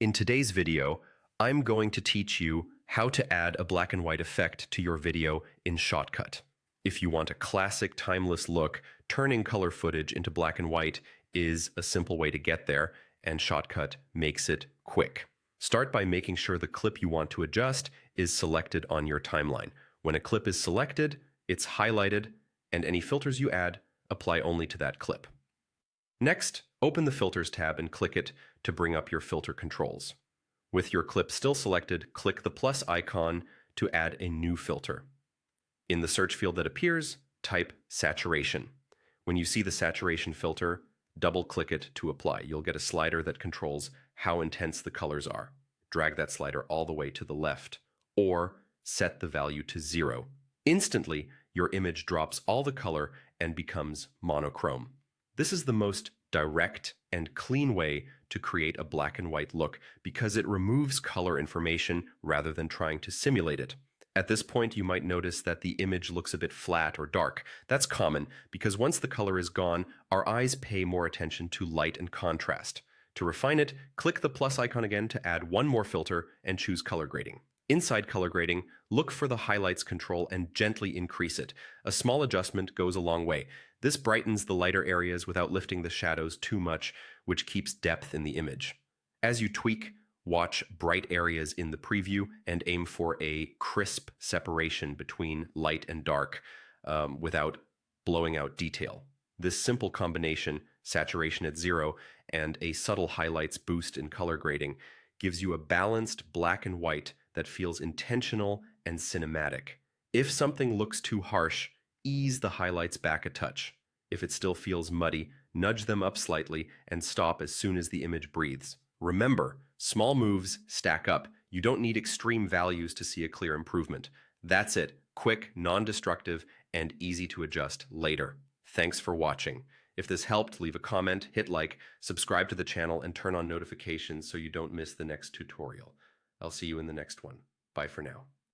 In today's video, I'm going to teach you how to add a black and white effect to your video in Shotcut. If you want a classic timeless look, turning color footage into black and white is a simple way to get there, and Shotcut makes it quick. Start by making sure the clip you want to adjust is selected on your timeline. When a clip is selected, it's highlighted, and any filters you add apply only to that clip. Next, open the Filters tab and click it to bring up your filter controls. With your clip still selected, click the plus icon to add a new filter. In the search field that appears, type Saturation. When you see the saturation filter, double-click it to apply. You'll get a slider that controls how intense the colors are. Drag that slider all the way to the left, or set the value to 0. Instantly, your image drops all the color and becomes monochrome. This is the most direct and clean way to create a black and white look because it removes color information rather than trying to simulate it. At this point, you might notice that the image looks a bit flat or dark. That's common because once the color is gone, our eyes pay more attention to light and contrast. To refine it, click the plus icon again to add one more filter and choose color grading. Inside color grading, look for the highlights control and gently increase it. A small adjustment goes a long way. This brightens the lighter areas without lifting the shadows too much, which keeps depth in the image. As you tweak, watch bright areas in the preview and aim for a crisp separation between light and dark without blowing out detail. This simple combination, saturation at 0 and a subtle highlights boost in color grading, gives you a balanced black and white that feels intentional and cinematic. If something looks too harsh, ease the highlights back a touch. If it still feels muddy, nudge them up slightly and stop as soon as the image breathes. Remember, small moves stack up. You don't need extreme values to see a clear improvement. That's it. Quick, non-destructive, and easy to adjust later. Thanks for watching. If this helped, leave a comment, hit like, subscribe to the channel, and turn on notifications so you don't miss the next tutorial. I'll see you in the next one. Bye for now.